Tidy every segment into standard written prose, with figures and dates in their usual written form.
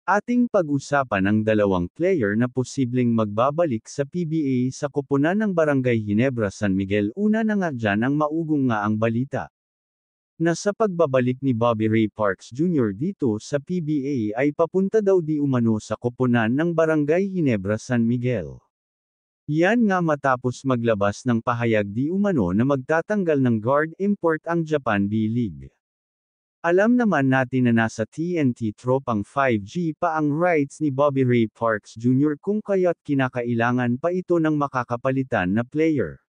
Ating pag-usapan ang dalawang player na posibleng magbabalik sa PBA sa koponan ng Barangay Ginebra San Miguel. Una na nga dyan ang maugong nga ang balita na sa pagbabalik ni Bobby Ray Parks Jr. dito sa PBA ay papunta daw di umano sa koponan ng Barangay Ginebra San Miguel. Yan nga matapos maglabas ng pahayag di umano na magtatanggal ng guard import ang Japan B-League. Alam naman natin na nasa TNT Tropang 5G pa ang rights ni Bobby Ray Parks Jr. kung kaya't kinakailangan pa ito ng makakapalitan na player.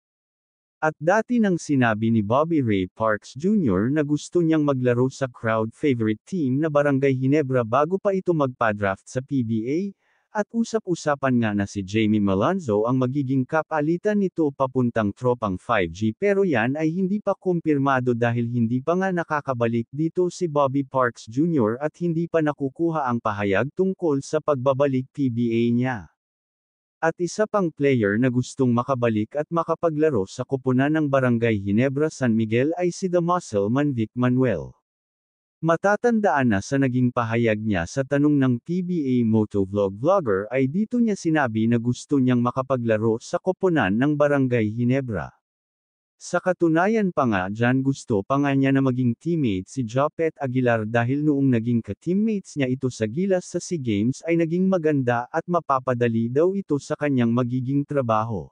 At dati nang sinabi ni Bobby Ray Parks Jr. na gusto niyang maglaro sa crowd favorite team na Barangay Ginebra bago pa ito magpa-draft sa PBA, at usap-usapan nga na si Jamie Malonzo ang magiging kapalitan nito papuntang Tropang 5G, pero yan ay hindi pa kumpirmado dahil hindi pa nga nakakabalik dito si Bobby Parks Jr. at hindi pa nakukuha ang pahayag tungkol sa pagbabalik PBA niya. At isa pang player na gustong makabalik at makapaglaro sa koponan ng Barangay Ginebra San Miguel ay si The Muscle Man Vic Manuel. Matatandaan na sa naging pahayag niya sa tanong ng PBA Motovlog vlogger ay dito niya sinabi na gusto niyang makapaglaro sa koponan ng Barangay Ginebra. Sa katunayan pa nga dyan gusto pa nga niya na maging teammate si Jopet Aguilar dahil noong naging ka-teammates niya ito sa Gilas sa SEA Games ay naging maganda at mapapadali daw ito sa kanyang magiging trabaho.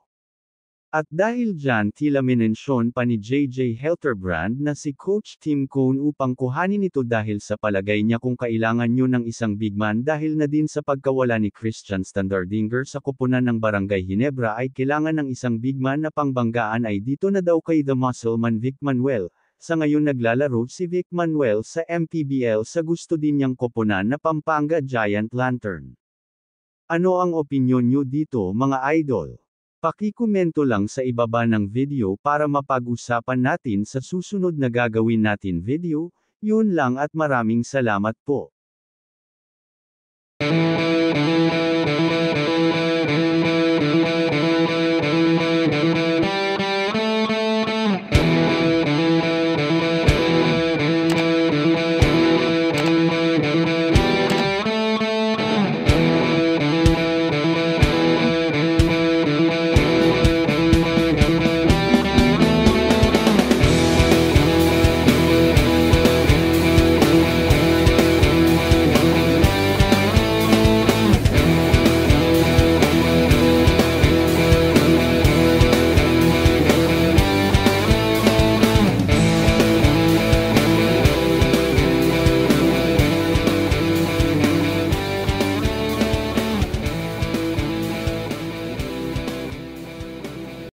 At dahil dyan tila minensyon pa ni JJ Helterbrand na si Coach Tim Cone upang kuhanin ito dahil sa palagay niya kung kailangan nyo ng isang big man dahil na din sa pagkawala ni Christian Standardinger sa koponan ng Barangay Ginebra ay kailangan ng isang big man na pangbanggaan ay dito na daw kay The Muscle Man Vic Manuel. Sa ngayon naglalaro si Vic Manuel sa MPBL sa gusto din niyang koponan na Pampanga Giant Lantern. Ano ang opinyon nyo dito mga idol? Pakikomento lang sa ibaba ng video para mapag-usapan natin sa susunod na gagawin natin video. Yun lang at maraming salamat po.